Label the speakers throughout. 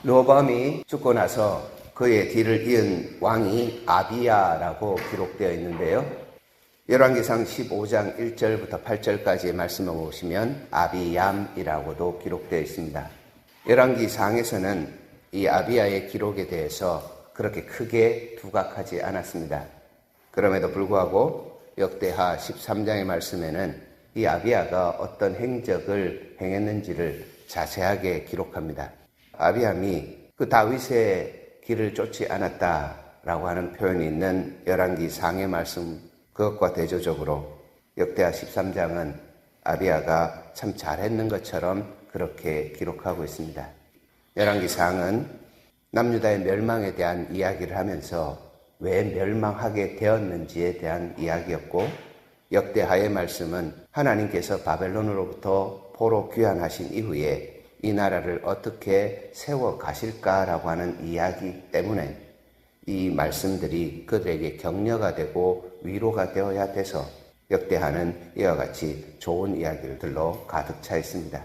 Speaker 1: 르호보암이 죽고 나서 그의 뒤를 이은 왕이 아비야라고 기록되어 있는데요. 열왕기상 15장 1절부터 8절까지의 말씀을 보시면 아비얌이라고도 기록되어 있습니다. 열왕기상에서는 이 아비야의 기록에 대해서 그렇게 크게 두각하지 않았습니다. 그럼에도 불구하고 역대하 13장의 말씀에는 이 아비야가 어떤 행적을 행했는지를 자세하게 기록합니다. 아비얌이 그 다윗의 길을 쫓지 않았다라고 하는 표현이 있는 열왕기상의 말씀, 그것과 대조적으로 역대하 13장은 아비야가 참 잘했는 것처럼 그렇게 기록하고 있습니다. 열왕기상은 남유다의 멸망에 대한 이야기를 하면서 왜 멸망하게 되었는지에 대한 이야기였고, 역대하의 말씀은 하나님께서 바벨론으로부터 포로 귀환하신 이후에 이 나라를 어떻게 세워 가실까라고 하는 이야기 때문에 이 말씀들이 그들에게 격려가 되고 위로가 되어야 돼서 역대하는 이와 같이 좋은 이야기들로 가득 차 있습니다.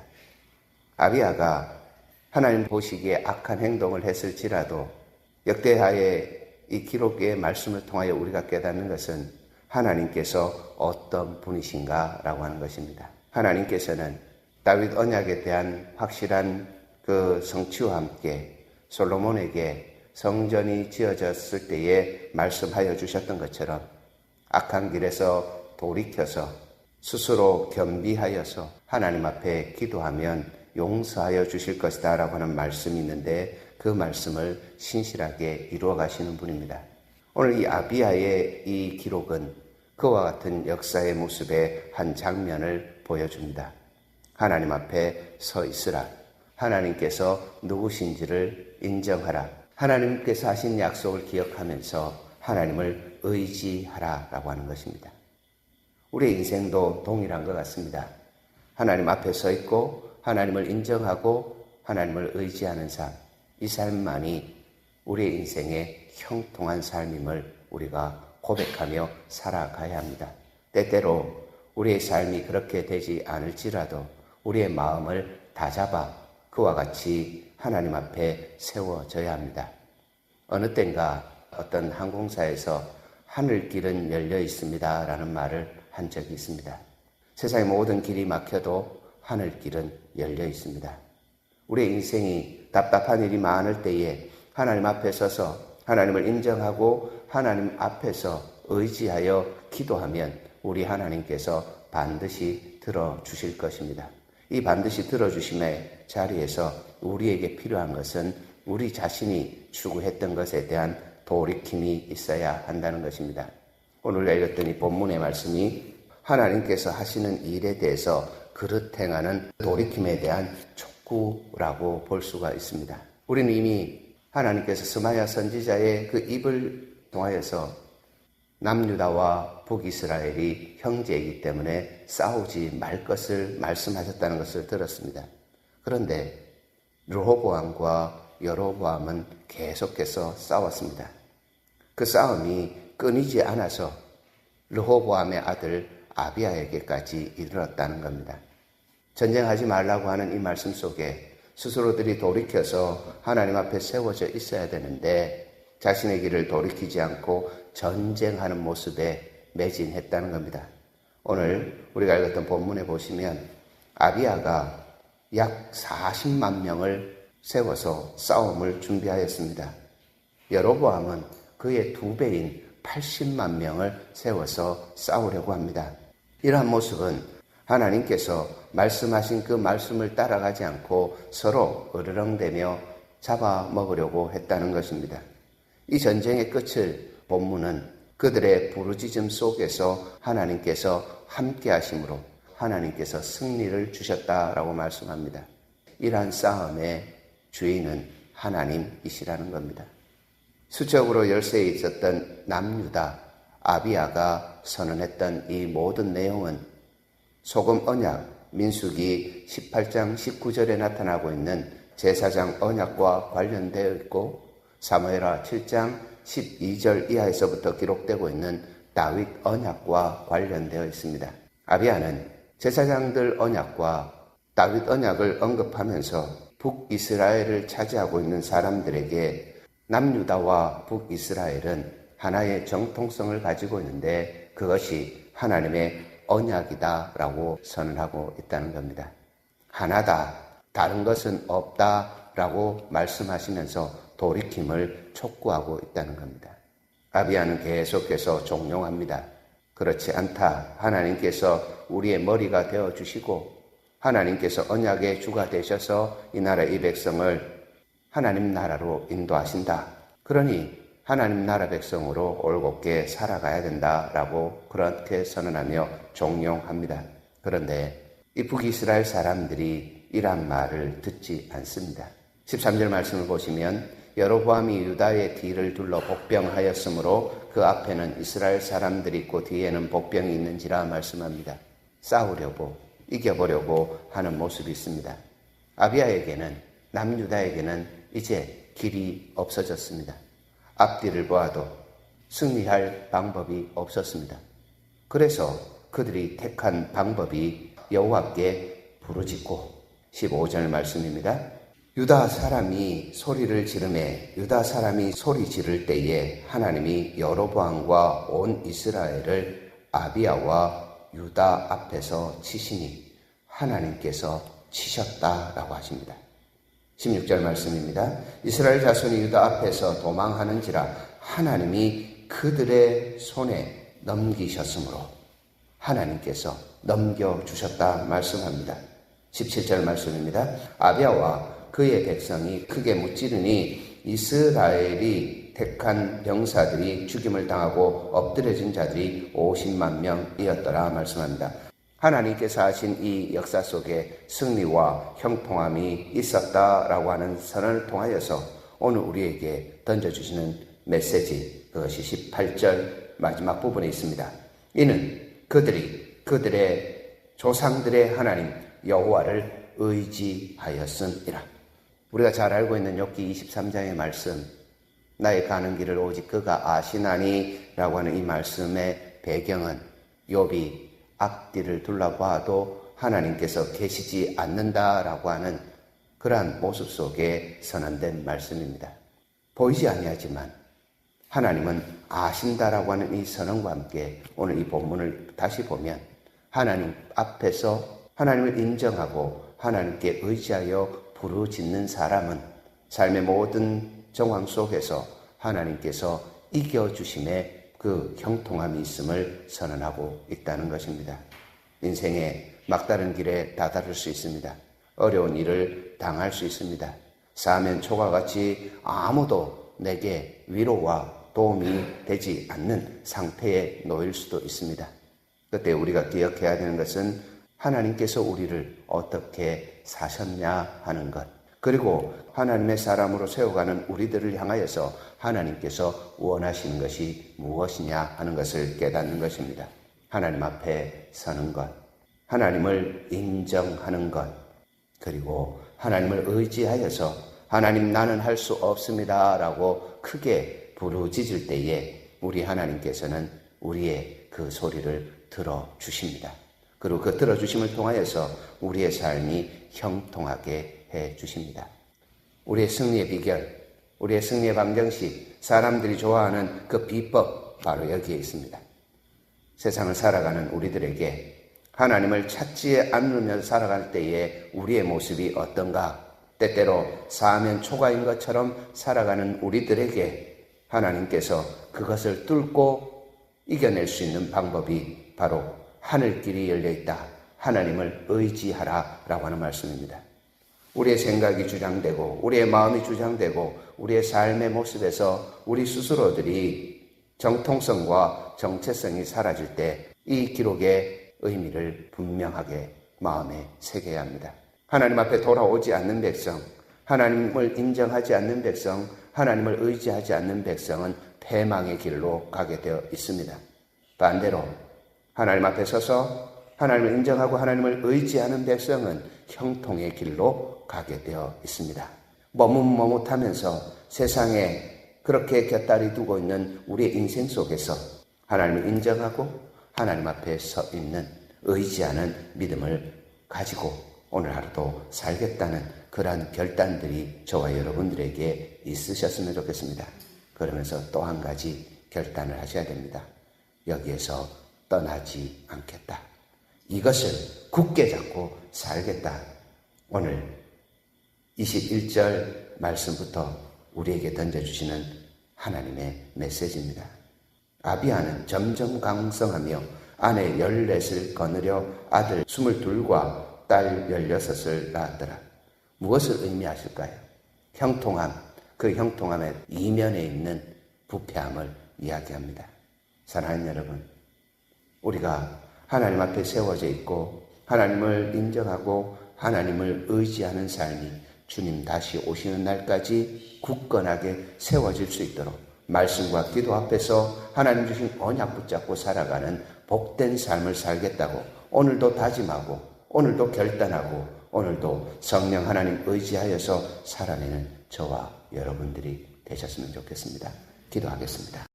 Speaker 1: 아비야가 하나님 보시기에 악한 행동을 했을지라도 역대하의 이 기록의 말씀을 통하여 우리가 깨닫는 것은 하나님께서 어떤 분이신가라고 하는 것입니다. 하나님께서는 다윗 언약에 대한 확실한 그 성취와 함께 솔로몬에게 성전이 지어졌을 때에 말씀하여 주셨던 것처럼 악한 길에서 돌이켜서 스스로 겸비하여서 하나님 앞에 기도하면 용서하여 주실 것이다 라고 하는 말씀이 있는데 그 말씀을 신실하게 이루어 가시는 분입니다. 오늘 이 아비야의 이 기록은 그와 같은 역사의 모습의 한 장면을 보여줍니다. 하나님 앞에 서 있으라. 하나님께서 누구신지를 인정하라. 하나님께서 하신 약속을 기억하면서 하나님을 의지하라라고 하는 것입니다. 우리의 인생도 동일한 것 같습니다. 하나님 앞에 서 있고 하나님을 인정하고 하나님을 의지하는 삶, 이 삶만이 우리의 인생의 형통한 삶임을 우리가 고백하며 살아가야 합니다. 때때로 우리의 삶이 그렇게 되지 않을지라도 우리의 마음을 다잡아 그와 같이 하나님 앞에 세워져야 합니다. 어느 땐가 어떤 항공사에서 하늘길은 열려 있습니다 라는 말을 한 적이 있습니다. 세상의 모든 길이 막혀도 하늘길은 열려 있습니다. 우리의 인생이 답답한 일이 많을 때에 하나님 앞에 서서 하나님을 인정하고 하나님 앞에서 의지하여 기도하면 우리 하나님께서 반드시 들어주실 것입니다. 이 반드시 들어주심의 자리에서 우리에게 필요한 것은 우리 자신이 추구했던 것에 대한 돌이킴이 있어야 한다는 것입니다. 오늘 읽었던 이 본문의 말씀이 하나님께서 하시는 일에 대해서 그릇 행하는 돌이킴에 대한 촉구라고 볼 수가 있습니다. 우리는 이미 하나님께서 스마야 선지자의 그 입을 통하여서 남유다와 북이스라엘이 형제이기 때문에 싸우지 말 것을 말씀하셨다는 것을 들었습니다. 그런데 르호보암과 여로보암은 계속해서 싸웠습니다. 그 싸움이 끊이지 않아서 르호보암의 아들 아비야에게까지 이르렀다는 겁니다. 전쟁하지 말라고 하는 이 말씀 속에 스스로들이 돌이켜서 하나님 앞에 세워져 있어야 되는데 자신의 길을 돌이키지 않고 전쟁하는 모습에 매진했다는 겁니다. 오늘 우리가 읽었던 본문에 보시면 아비야가 약 40만 명을 세워서 싸움을 준비하였습니다. 여로보암은 그의 2배인 80만 명을 세워서 싸우려고 합니다. 이러한 모습은 하나님께서 말씀하신 그 말씀을 따라가지 않고 서로 으르렁대며 잡아먹으려고 했다는 것입니다. 이 전쟁의 끝을 본문은 그들의 부르짖음 속에서 하나님께서 함께 하심으로 하나님께서 승리를 주셨다라고 말씀합니다. 이러한 싸움의 주인은 하나님이시라는 겁니다. 수적으로 열세에 있었던 남유다 아비야가 선언했던 이 모든 내용은 소금 언약 민수기 18장 19절에 나타나고 있는 제사장 언약과 관련되어 있고 사무엘하 7장 12절 이하에서부터 기록되고 있는 다윗 언약과 관련되어 있습니다. 아비야는 제사장들 언약과 다윗 언약을 언급하면서 북이스라엘을 차지하고 있는 사람들에게 남유다와 북이스라엘은 하나의 정통성을 가지고 있는데 그것이 하나님의 언약이다라고 선언하고 있다는 겁니다. 하나다, 다른 것은 없다라고 말씀하시면서 돌이킴을 촉구하고 있다는 겁니다. 아비야는 계속해서 종용합니다. 그렇지 않다. 하나님께서 우리의 머리가 되어주시고 하나님께서 언약의 주가 되셔서 이 나라 이 백성을 하나님 나라로 인도하신다. 그러니 하나님 나라 백성으로 올곧게 살아가야 된다라고 그렇게 선언하며 종용합니다. 그런데 이 북이스라엘 사람들이 이란 말을 듣지 않습니다. 13절 말씀을 보시면 여로보암이 유다의 뒤를 둘러 복병하였으므로 그 앞에는 이스라엘 사람들이 있고 뒤에는 복병이 있는지라 말씀합니다. 싸우려고 이겨보려고 하는 모습이 있습니다. 아비야에게는 남유다에게는 이제 길이 없어졌습니다. 앞뒤를 보아도 승리할 방법이 없었습니다. 그래서 그들이 택한 방법이 여호와께 부르짖고 15절 말씀입니다. 유다 사람이 소리를 지르매 유다 사람이 소리 지를 때에 하나님이 여로보암과 온 이스라엘을 아비야와 유다 앞에서 치시니 하나님께서 치셨다라고 하십니다. 16절 말씀입니다. 이스라엘 자손이 유다 앞에서 도망하는지라 하나님이 그들의 손에 넘기셨으므로 하나님께서 넘겨주셨다 말씀합니다. 17절 말씀입니다. 아비야와 그의 백성이 크게 무찌르니 이스라엘이 택한 병사들이 죽임을 당하고 엎드려진 자들이 50만 명이었더라 말씀합니다. 하나님께서 하신 이 역사 속에 승리와 형통함이 있었다라고 하는 선언을 통하여서 오늘 우리에게 던져주시는 메시지, 그것이 18절 마지막 부분에 있습니다. 이는 그들이 그들의 조상들의 하나님 여호와를 의지하였음이라. 우리가 잘 알고 있는 욥기 23장의 말씀, 나의 가는 길을 오직 그가 아시나니 라고 하는 이 말씀의 배경은 욥이 앞뒤를 둘러봐도 하나님께서 계시지 않는다라고 하는 그러한 모습 속에 선언된 말씀입니다. 보이지 아니하지만 하나님은 아신다라고 하는 이 선언과 함께 오늘 이 본문을 다시 보면 하나님 앞에서 하나님을 인정하고 하나님께 의지하여 부르짖는 사람은 삶의 모든 정황 속에서 하나님께서 이겨주심의 그 형통함이 있음을 선언하고 있다는 것입니다. 인생의 막다른 길에 다다를 수 있습니다. 어려운 일을 당할 수 있습니다. 사면초가 같이 아무도 내게 위로와 도움이 되지 않는 상태에 놓일 수도 있습니다. 그때 우리가 기억해야 되는 것은 하나님께서 우리를 어떻게 사셨냐 하는 것, 그리고 하나님의 사람으로 세워가는 우리들을 향하여서 하나님께서 원하시는 것이 무엇이냐 하는 것을 깨닫는 것입니다. 하나님 앞에 서는 것, 하나님을 인정하는 것, 그리고 하나님을 의지하여서 하나님 나는 할 수 없습니다 라고 크게 부르짖을 때에 우리 하나님께서는 우리의 그 소리를 들어주십니다. 그리고 그 들어주심을 통하여서 우리의 삶이 형통하게 해주십니다. 우리의 승리의 비결, 우리의 승리의 방정식, 사람들이 좋아하는 그 비법 바로 여기에 있습니다. 세상을 살아가는 우리들에게 하나님을 찾지 않으며 살아갈 때에 우리의 모습이 어떤가? 때때로 사면초가인 것처럼 살아가는 우리들에게 하나님께서 그것을 뚫고 이겨낼 수 있는 방법이 바로 하늘길이 열려있다. 하나님을 의지하라 라고 하는 말씀입니다. 우리의 생각이 주장되고 우리의 마음이 주장되고 우리의 삶의 모습에서 우리 스스로들이 정통성과 정체성이 사라질 때 이 기록의 의미를 분명하게 마음에 새겨야 합니다. 하나님 앞에 돌아오지 않는 백성, 하나님을 인정하지 않는 백성, 하나님을 의지하지 않는 백성은 패망의 길로 가게 되어 있습니다. 반대로 하나님 앞에 서서 하나님을 인정하고 하나님을 의지하는 백성은 형통의 길로 가게 되어 있습니다. 머뭇머뭇하면서 세상에 그렇게 곁다리 두고 있는 우리의 인생 속에서 하나님을 인정하고 하나님 앞에 서 있는 의지하는 믿음을 가지고 오늘 하루도 살겠다는 그러한 결단들이 저와 여러분들에게 있으셨으면 좋겠습니다. 그러면서 또 한 가지 결단을 하셔야 됩니다. 여기에서 떠나지 않겠다. 이것을 굳게 잡고 살겠다. 오늘 21절 말씀부터 우리에게 던져주시는 하나님의 메시지입니다. 아비아는 점점 강성하며 아내 14을 거느려 아들 22과 딸 16을 낳았더라. 무엇을 의미하실까요? 형통함, 그 형통함의 이면에 있는 부패함을 이야기합니다. 사랑하는 여러분, 우리가 하나님 앞에 세워져 있고 하나님을 인정하고 하나님을 의지하는 삶이 주님 다시 오시는 날까지 굳건하게 세워질 수 있도록 말씀과 기도 앞에서 하나님 주신 언약 붙잡고 살아가는 복된 삶을 살겠다고 오늘도 다짐하고 오늘도 결단하고 오늘도 성령 하나님 의지하여서 살아내는 저와 여러분들이 되셨으면 좋겠습니다. 기도하겠습니다.